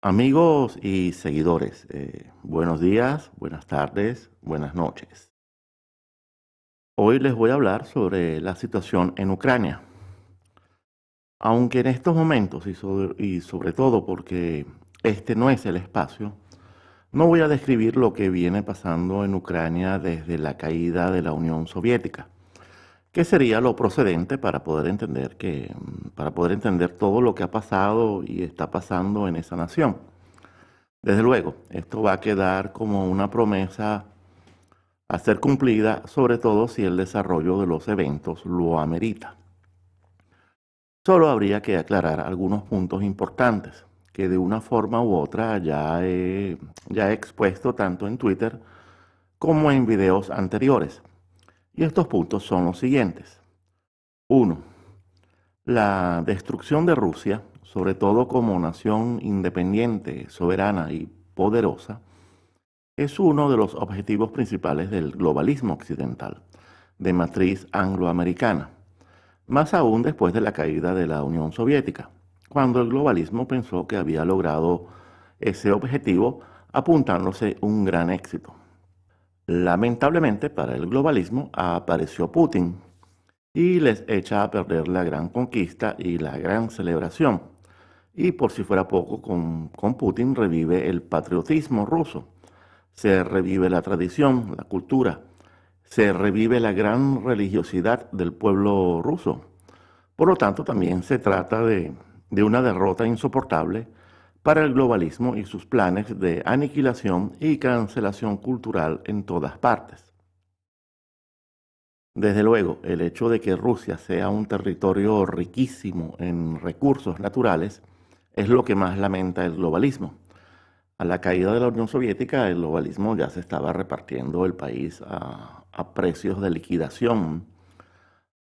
Amigos y seguidores, buenos días, buenas tardes, buenas noches. Hoy les voy a hablar sobre la situación en Ucrania. Aunque en estos momentos y sobre todo porque este no es el espacio, no voy a describir lo que viene pasando en Ucrania desde la caída de la Unión Soviética, que sería lo procedente para poder entender todo lo que ha pasado y está pasando en esa nación. Desde luego, esto va a quedar como una promesa a ser cumplida, sobre todo si el desarrollo de los eventos lo amerita. Solo habría que aclarar algunos puntos importantes que de una forma u otra ya he expuesto tanto en Twitter como en videos anteriores. Y estos puntos son los siguientes. Uno, la destrucción de Rusia, sobre todo como nación independiente, soberana y poderosa, es uno de los objetivos principales del globalismo occidental, de matriz angloamericana, más aún después de la caída de la Unión Soviética, cuando el globalismo pensó que había logrado ese objetivo apuntándose un gran éxito. Lamentablemente para el globalismo apareció Putin y les echa a perder la gran conquista y la gran celebración. Y por si fuera poco, con Putin revive el patriotismo ruso, se revive la tradición, la cultura, se revive la gran religiosidad del pueblo ruso. Por lo tanto, también se trata de una derrota insoportable para el globalismo y sus planes de aniquilación y cancelación cultural en todas partes. Desde luego, el hecho de que Rusia sea un territorio riquísimo en recursos naturales es lo que más lamenta el globalismo. A la caída de la Unión Soviética, el globalismo ya se estaba repartiendo el país a precios de liquidación,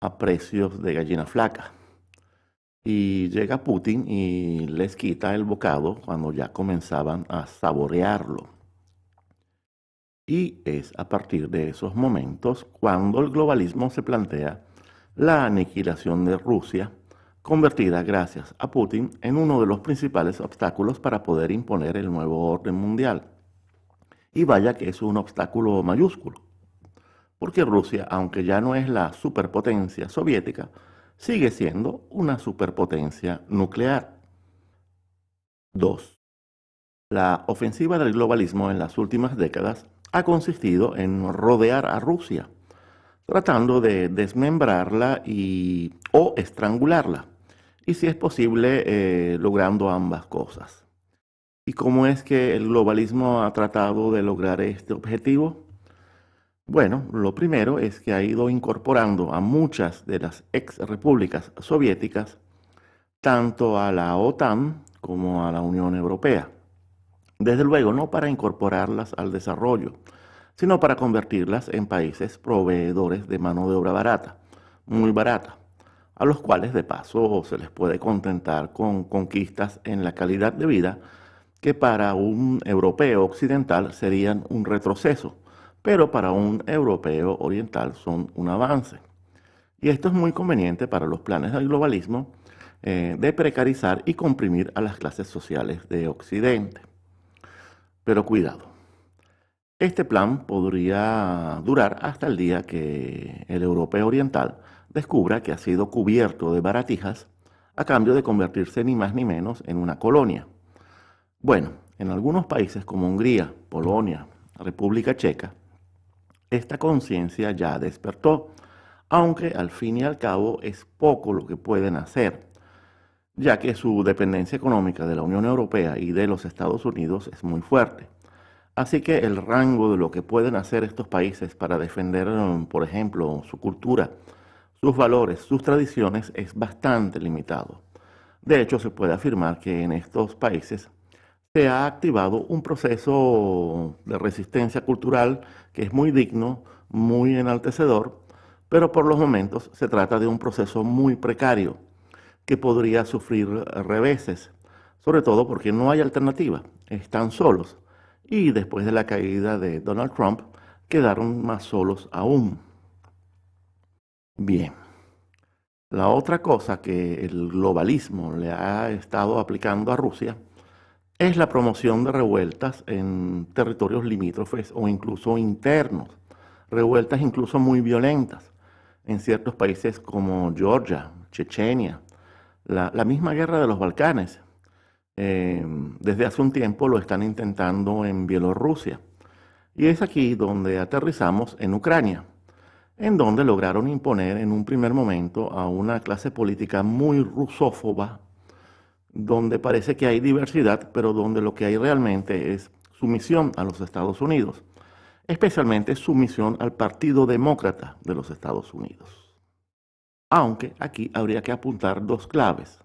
a precios de gallina flaca. Y llega Putin y les quita el bocado cuando ya comenzaban a saborearlo. Y es a partir de esos momentos cuando el globalismo se plantea la aniquilación de Rusia, convertida gracias a Putin en uno de los principales obstáculos para poder imponer el nuevo orden mundial. Y vaya que es un obstáculo mayúsculo, porque Rusia, aunque ya no es la superpotencia soviética, sigue siendo una superpotencia nuclear. 2. La ofensiva del globalismo en las últimas décadas ha consistido en rodear a Rusia, tratando de desmembrarla o estrangularla, y si es posible, logrando ambas cosas. ¿Y cómo es que el globalismo ha tratado de lograr este objetivo? Bueno, lo primero es que ha ido incorporando a muchas de las ex repúblicas soviéticas, tanto a la OTAN como a la Unión Europea. Desde luego, no para incorporarlas al desarrollo, sino para convertirlas en países proveedores de mano de obra barata, muy barata, a los cuales de paso se les puede contentar con conquistas en la calidad de vida que para un europeo occidental serían un retroceso, pero para un europeo oriental son un avance. Y esto es muy conveniente para los planes del globalismo de precarizar y comprimir a las clases sociales de Occidente. Pero cuidado, este plan podría durar hasta el día que el europeo oriental descubra que ha sido cubierto de baratijas a cambio de convertirse ni más ni menos en una colonia. Bueno, en algunos países como Hungría, Polonia, República Checa, esta conciencia ya despertó, aunque al fin y al cabo es poco lo que pueden hacer, ya que su dependencia económica de la Unión Europea y de los Estados Unidos es muy fuerte. Así que el rango de lo que pueden hacer estos países para defender, por ejemplo, su cultura, sus valores, sus tradiciones es bastante limitado. De hecho, se puede afirmar que en estos países se ha activado un proceso de resistencia cultural que es muy digno, muy enaltecedor, pero por los momentos se trata de un proceso muy precario que podría sufrir reveses, sobre todo porque no hay alternativa, están solos y después de la caída de Donald Trump quedaron más solos aún. Bien, la otra cosa que el globalismo le ha estado aplicando a Rusia es la promoción de revueltas en territorios limítrofes o incluso internos, revueltas incluso muy violentas en ciertos países como Georgia, Chechenia, la misma guerra de los Balcanes. Desde hace un tiempo lo están intentando en Bielorrusia. Y es aquí donde aterrizamos en Ucrania, en donde lograron imponer en un primer momento a una clase política muy rusófoba, donde parece que hay diversidad, pero donde lo que hay realmente es sumisión a los Estados Unidos, especialmente sumisión al Partido Demócrata de los Estados Unidos. Aunque aquí habría que apuntar dos claves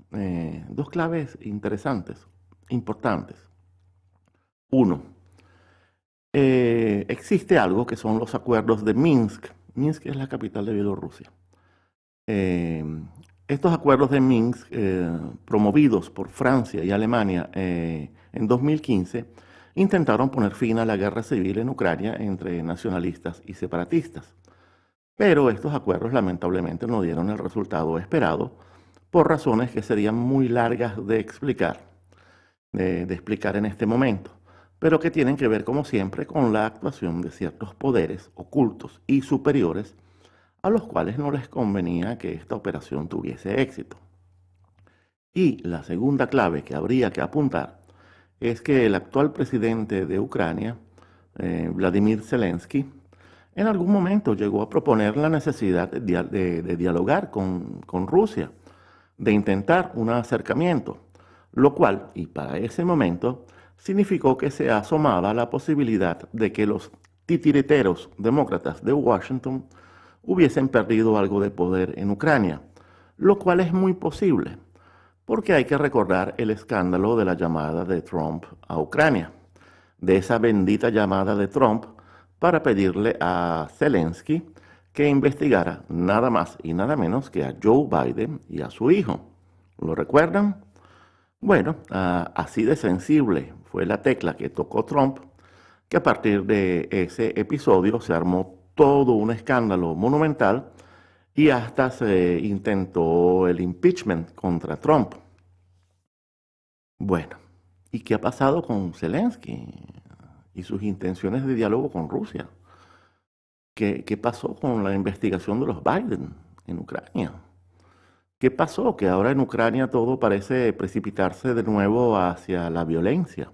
interesantes, importantes. Uno, existe algo que son los acuerdos de Minsk. Minsk es la capital de Bielorrusia. Eh, Estos acuerdos de Minsk, promovidos por Francia y Alemania en 2015, intentaron poner fin a la guerra civil en Ucrania entre nacionalistas y separatistas. Pero estos acuerdos lamentablemente no dieron el resultado esperado por razones que serían muy largas de explicar, de explicar en este momento, pero que tienen que ver, como siempre, con la actuación de ciertos poderes ocultos y superiores a los cuales no les convenía que esta operación tuviese éxito. Y la segunda clave que habría que apuntar es que el actual presidente de Ucrania, Vladimir Zelensky, en algún momento llegó a proponer la necesidad de dialogar con Rusia, de intentar un acercamiento, lo cual, y para ese momento, significó que se asomaba la posibilidad de que los titiriteros demócratas de Washington hubiesen perdido algo de poder en Ucrania, lo cual es muy posible, porque hay que recordar el escándalo de la llamada de Trump a Ucrania, de esa bendita llamada de Trump para pedirle a Zelensky que investigara nada más y nada menos que a Joe Biden y a su hijo. ¿Lo recuerdan? Bueno, así de sensible fue la tecla que tocó Trump, que a partir de ese episodio se armó todo un escándalo monumental y hasta se intentó el impeachment contra Trump. Bueno, ¿y qué ha pasado con Zelensky y sus intenciones de diálogo con Rusia? ¿Qué pasó con la investigación de los Biden en Ucrania? ¿Qué pasó? Que ahora en Ucrania todo parece precipitarse de nuevo hacia la violencia,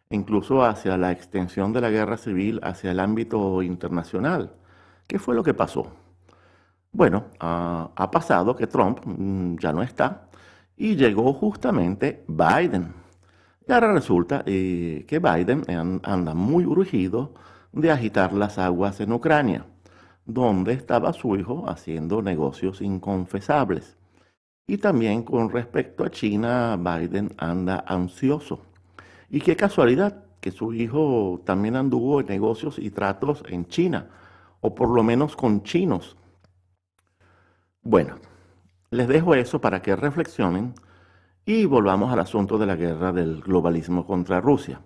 incluso hacia la extensión de la guerra civil hacia el ámbito internacional. ¿Qué fue lo que pasó? Bueno, ha pasado que Trump ya no está y llegó justamente Biden. Y ahora resulta que Biden anda muy urgido de agitar las aguas en Ucrania, donde estaba su hijo haciendo negocios inconfesables. Y también con respecto a China, Biden anda ansioso. Y qué casualidad que su hijo también anduvo en negocios y tratos en China, o por lo menos con chinos. Bueno, les dejo eso para que reflexionen y volvamos al asunto de la guerra del globalismo contra Rusia,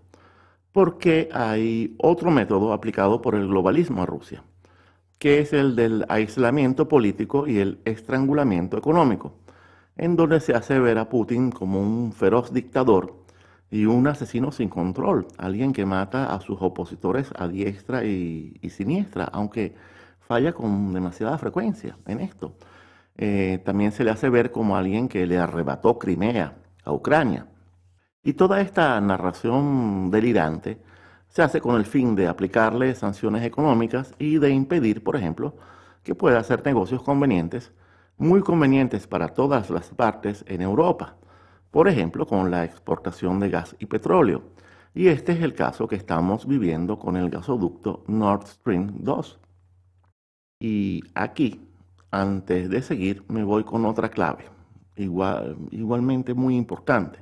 porque hay otro método aplicado por el globalismo a Rusia, que es el del aislamiento político y el estrangulamiento económico, en donde se hace ver a Putin como un feroz dictador y un asesino sin control, alguien que mata a sus opositores a diestra y siniestra, aunque falla con demasiada frecuencia en esto. También se le hace ver como alguien que le arrebató Crimea a Ucrania. Y toda esta narración delirante se hace con el fin de aplicarle sanciones económicas y de impedir, por ejemplo, que pueda hacer negocios convenientes, muy convenientes para todas las partes en Europa, por ejemplo, con la exportación de gas y petróleo. Y este es el caso que estamos viviendo con el gasoducto Nord Stream 2. Y aquí, antes de seguir, me voy con otra clave, igualmente muy importante.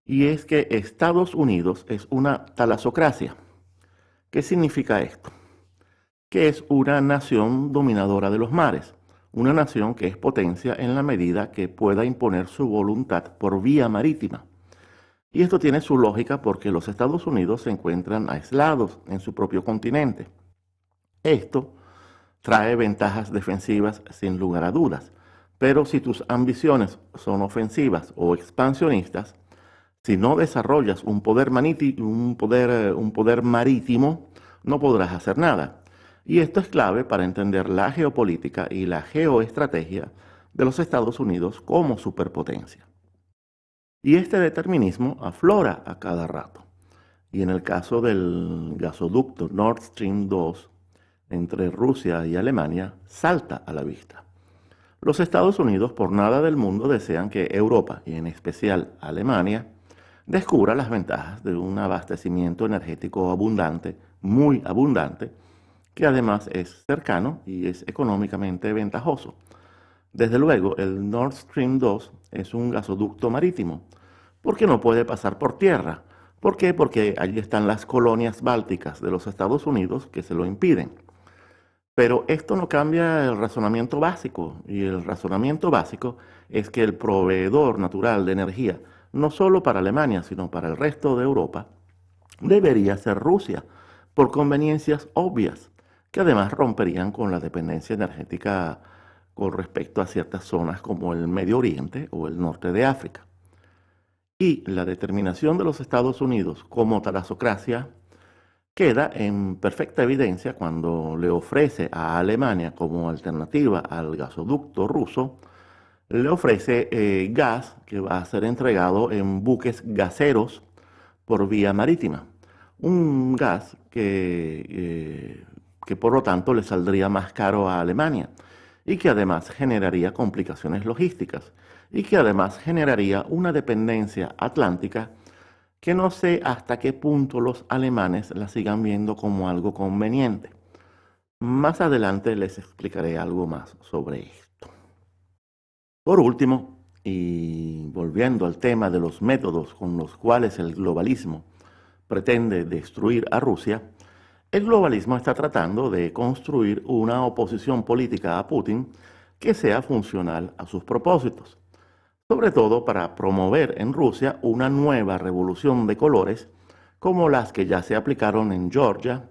Y es que Estados Unidos es una talasocracia. ¿Qué significa esto? Que es una nación dominadora de los mares, una nación que es potencia en la medida que pueda imponer su voluntad por vía marítima. Y esto tiene su lógica porque los Estados Unidos se encuentran aislados en su propio continente. Esto trae ventajas defensivas sin lugar a dudas, pero si tus ambiciones son ofensivas o expansionistas, Si no desarrollas un poder marítimo, no podrás hacer nada. Y esto es clave para entender la geopolítica y la geoestrategia de los Estados Unidos como superpotencia. Y este determinismo aflora a cada rato. Y en el caso del gasoducto Nord Stream 2 entre Rusia y Alemania, salta a la vista. Los Estados Unidos por nada del mundo desean que Europa, y en especial Alemania, descubra las ventajas de un abastecimiento energético abundante, muy abundante, que además es cercano y es económicamente ventajoso. Desde luego, el Nord Stream 2 es un gasoducto marítimo, porque no puede pasar por tierra. ¿Por qué? Porque allí están las colonias bálticas de los Estados Unidos que se lo impiden. Pero esto no cambia el razonamiento básico, y el razonamiento básico es que el proveedor natural de energía, no solo para Alemania, sino para el resto de Europa, debería ser Rusia, por conveniencias obvias, que además romperían con la dependencia energética con respecto a ciertas zonas como el Medio Oriente o el norte de África. Y la determinación de los Estados Unidos como talasocracia queda en perfecta evidencia cuando le ofrece a Alemania como alternativa al gasoducto ruso, le ofrece gas que va a ser entregado en buques gaseros por vía marítima. Un gas que por lo tanto le saldría más caro a Alemania y que además generaría complicaciones logísticas y que además generaría una dependencia atlántica que no sé hasta qué punto los alemanes la sigan viendo como algo conveniente. Más adelante les explicaré algo más sobre esto. Por último, y volviendo al tema de los métodos con los cuales el globalismo pretende destruir a Rusia, el globalismo está tratando de construir una oposición política a Putin que sea funcional a sus propósitos, sobre todo para promover en Rusia una nueva revolución de colores como las que ya se aplicaron en Georgia,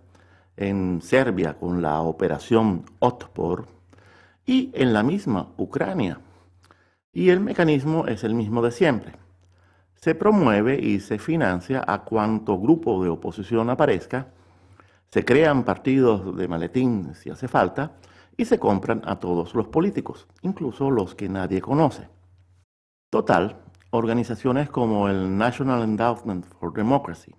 en Serbia con la operación Otpor y en la misma Ucrania. Y el mecanismo es el mismo de siempre. Se promueve y se financia a cuanto grupo de oposición aparezca, se crean partidos de maletín si hace falta y se compran a todos los políticos, incluso los que nadie conoce. Total, organizaciones como el National Endowment for Democracy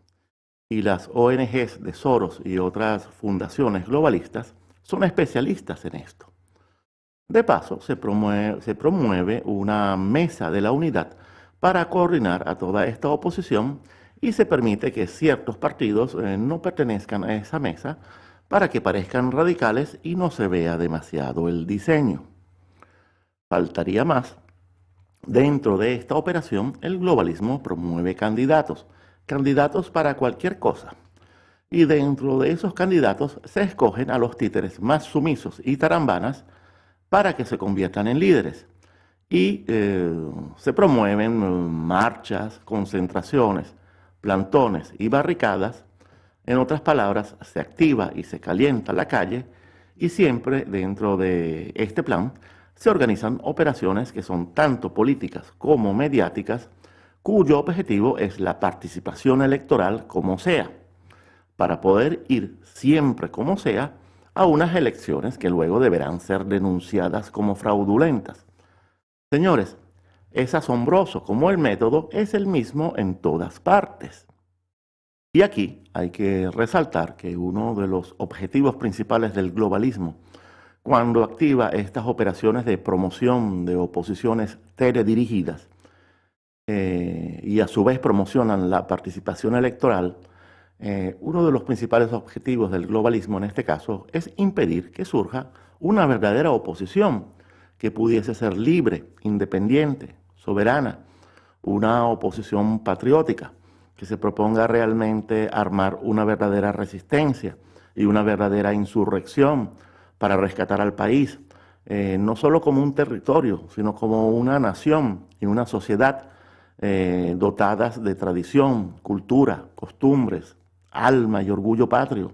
y las ONGs de Soros y otras fundaciones globalistas son especialistas en esto. De paso, se promueve una mesa de la unidad para coordinar a toda esta oposición y se permite que ciertos partidos no pertenezcan a esa mesa para que parezcan radicales y no se vea demasiado el diseño. Faltaría más. Dentro de esta operación, el globalismo promueve candidatos para cualquier cosa. Y dentro de esos candidatos se escogen a los títeres más sumisos y tarambanas para que se conviertan en líderes. Y se promueven marchas, concentraciones, plantones y barricadas. En otras palabras, se activa y se calienta la calle y siempre dentro de este plan se organizan operaciones que son tanto políticas como mediáticas, cuyo objetivo es la participación electoral como sea, para poder ir siempre como sea a unas elecciones que luego deberán ser denunciadas como fraudulentas. Señores, es asombroso cómo el método es el mismo en todas partes. Y aquí hay que resaltar que uno de los objetivos principales del globalismo, cuando activa estas operaciones de promoción de oposiciones teledirigidas y a su vez promocionan la participación electoral, uno de los principales objetivos del globalismo en este caso es impedir que surja una verdadera oposición que pudiese ser libre, independiente, soberana, una oposición patriótica que se proponga realmente armar una verdadera resistencia y una verdadera insurrección para rescatar al país, no solo como un territorio, sino como una nación y una sociedad dotadas de tradición, cultura, costumbres, alma y orgullo patrio,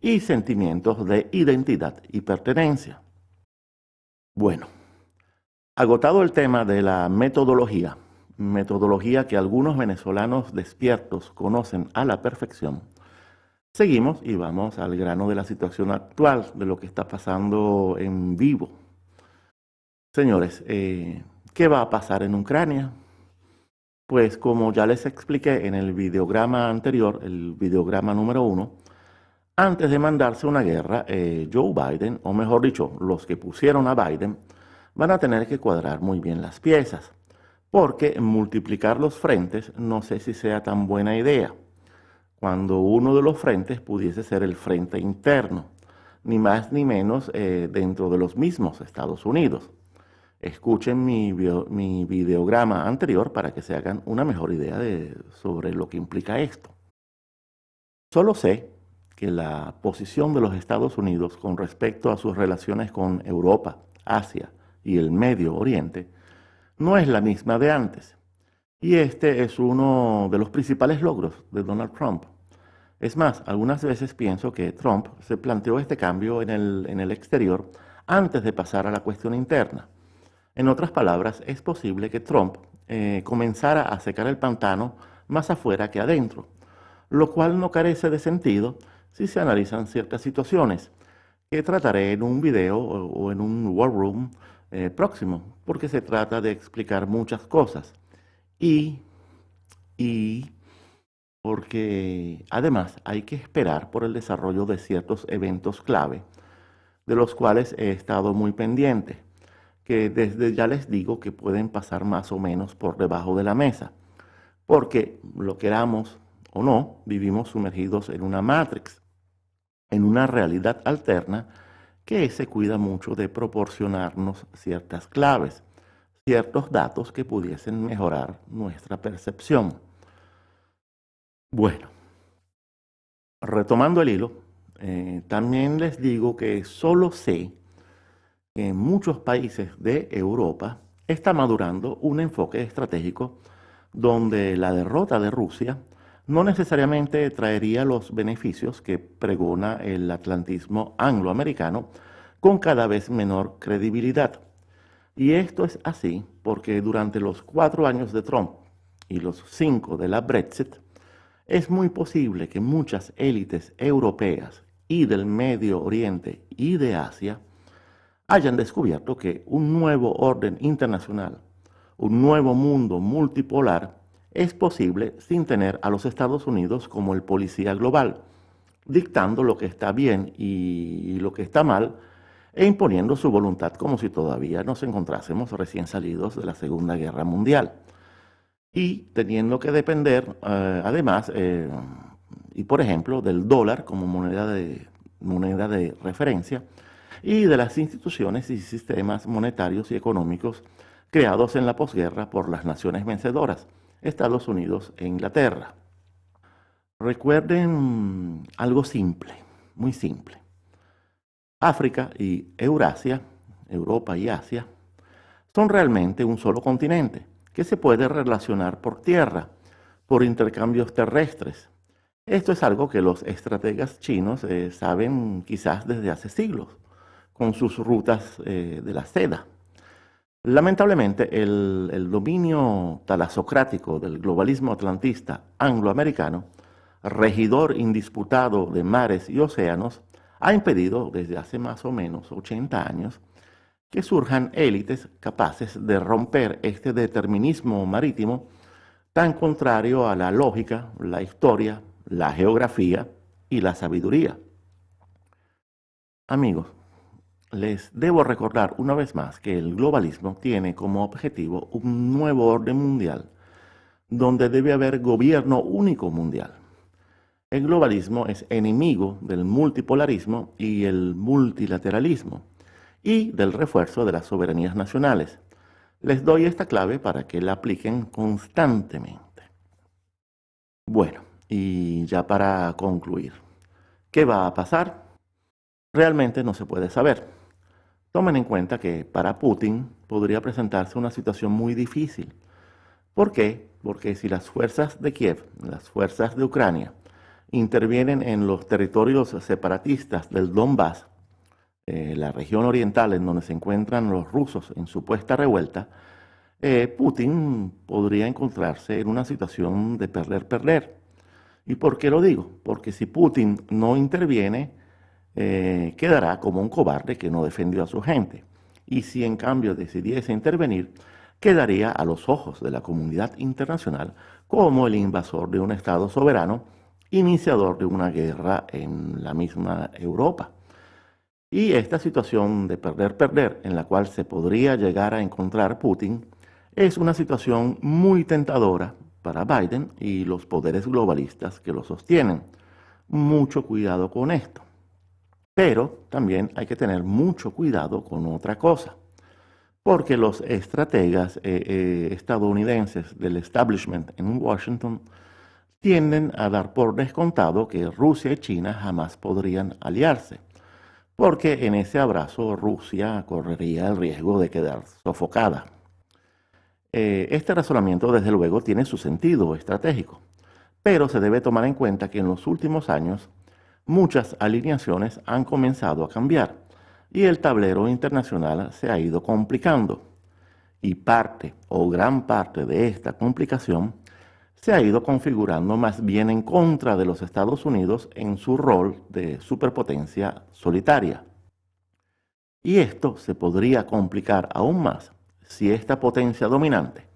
y sentimientos de identidad y pertenencia. Bueno, agotado el tema de la metodología, metodología que algunos venezolanos despiertos conocen a la perfección, seguimos y vamos al grano de la situación actual, de lo que está pasando en vivo. Señores, ¿qué va a pasar en Ucrania? Pues como ya les expliqué en el videograma anterior, el videograma número 1, antes de mandarse una guerra, Joe Biden, o mejor dicho, los que pusieron a Biden, van a tener que cuadrar muy bien las piezas, porque multiplicar los frentes no sé si sea tan buena idea, cuando uno de los frentes pudiese ser el frente interno, ni más ni menos dentro de los mismos Estados Unidos. Escuchen mi videograma anterior para que se hagan una mejor idea sobre lo que implica esto. Solo sé que la posición de los Estados Unidos con respecto a sus relaciones con Europa, Asia y el Medio Oriente no es la misma de antes. Y este es uno de los principales logros de Donald Trump. Es más, algunas veces pienso que Trump se planteó este cambio en el exterior antes de pasar a la cuestión interna. En otras palabras, es posible que Trump comenzara a secar el pantano más afuera que adentro, lo cual no carece de sentido si se analizan ciertas situaciones, que trataré en un video o en un War Room próximo, porque se trata de explicar muchas cosas. Y porque además hay que esperar por el desarrollo de ciertos eventos clave, de los cuales he estado muy pendiente, que desde ya les digo que pueden pasar más o menos por debajo de la mesa, porque lo queramos o no, vivimos sumergidos en una Matrix, en una realidad alterna que se cuida mucho de proporcionarnos ciertas claves, ciertos datos que pudiesen mejorar nuestra percepción. Bueno, retomando el hilo, también les digo que solo sé que en muchos países de Europa está madurando un enfoque estratégico donde la derrota de Rusia no necesariamente traería los beneficios que pregona el atlantismo angloamericano con cada vez menor credibilidad. Y esto es así porque durante los 4 años de Trump y los 5 de la Brexit, es muy posible que muchas élites europeas y del Medio Oriente y de Asia hayan descubierto que un nuevo orden internacional, un nuevo mundo multipolar, es posible sin tener a los Estados Unidos como el policía global, dictando lo que está bien y lo que está mal, e imponiendo su voluntad como si todavía nos encontrásemos recién salidos de la Segunda Guerra Mundial. Y teniendo que depender, además, y por ejemplo, del dólar como moneda de referencia, y de las instituciones y sistemas monetarios y económicos creados en la posguerra por las naciones vencedoras, Estados Unidos e Inglaterra. Recuerden algo simple, muy simple. África y Eurasia, Europa y Asia, son realmente un solo continente que se puede relacionar por tierra, por intercambios terrestres. Esto es algo que los estrategas chinos saben quizás desde hace siglos, con sus rutas de la seda. Lamentablemente, el dominio talasocrático del globalismo atlantista angloamericano, regidor indisputado de mares y océanos, ha impedido desde hace más o menos 80 años que surjan élites capaces de romper este determinismo marítimo tan contrario a la lógica, la historia, la geografía y la sabiduría. Amigos, les debo recordar una vez más que el globalismo tiene como objetivo un nuevo orden mundial, donde debe haber gobierno único mundial. El globalismo es enemigo del multipolarismo y el multilateralismo, y del refuerzo de las soberanías nacionales. Les doy esta clave para que la apliquen constantemente. Bueno, y ya para concluir, ¿qué va a pasar? Realmente no se puede saber. Tomen en cuenta que para Putin podría presentarse una situación muy difícil. ¿Por qué? Porque si las fuerzas de Kiev, las fuerzas de Ucrania, intervienen en los territorios separatistas del Donbass, la región oriental en donde se encuentran los rusos en supuesta revuelta, Putin podría encontrarse en una situación de perder-perder. ¿Y por qué lo digo? Porque si Putin no interviene, quedará como un cobarde que no defendió a su gente. Y si en cambio decidiese intervenir, quedaría a los ojos de la comunidad internacional como el invasor de un Estado soberano, iniciador de una guerra en la misma Europa. Y esta situación de perder-perder en la cual se podría llegar a encontrar Putin es una situación muy tentadora para Biden y los poderes globalistas que lo sostienen. Mucho cuidado con esto. Pero también hay que tener mucho cuidado con otra cosa, porque los estrategas estadounidenses del establishment en Washington tienden a dar por descontado que Rusia y China jamás podrían aliarse, porque en ese abrazo Rusia correría el riesgo de quedar sofocada. Este razonamiento, desde luego, tiene su sentido estratégico, pero se debe tomar en cuenta que en los últimos años muchas alineaciones han comenzado a cambiar y el tablero internacional se ha ido complicando. Y parte o gran parte de esta complicación se ha ido configurando más bien en contra de los Estados Unidos en su rol de superpotencia solitaria. Y esto se podría complicar aún más si esta potencia dominante,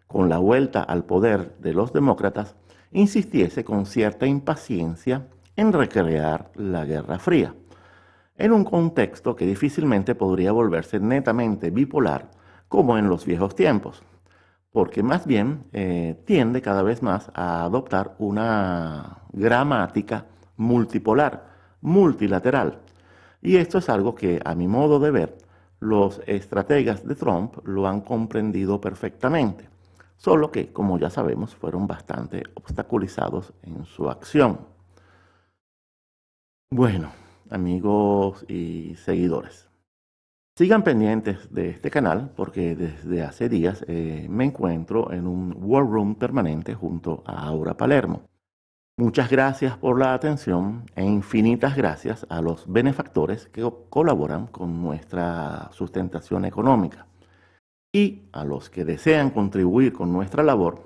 con la vuelta al poder de los demócratas, insistiese con cierta impaciencia en recrear la Guerra Fría, en un contexto que difícilmente podría volverse netamente bipolar como en los viejos tiempos, porque más bien tiende cada vez más a adoptar una gramática multipolar, multilateral. Y esto es algo que, a mi modo de ver, los estrategas de Trump lo han comprendido perfectamente, solo que, como ya sabemos, fueron bastante obstaculizados en su acción. Bueno, amigos y seguidores, sigan pendientes de este canal porque desde hace días me encuentro en un War Room permanente junto a Aura Palermo. Muchas gracias por la atención e infinitas gracias a los benefactores que colaboran con nuestra sustentación económica. Y a los que desean contribuir con nuestra labor,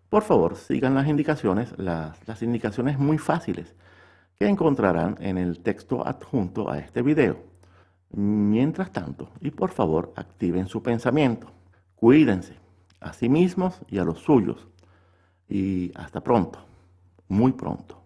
por favor sigan las indicaciones, las indicaciones muy fáciles que encontrarán en el texto adjunto a este video. Mientras tanto, y por favor activen su pensamiento, cuídense a sí mismos y a los suyos. Y hasta pronto, muy pronto.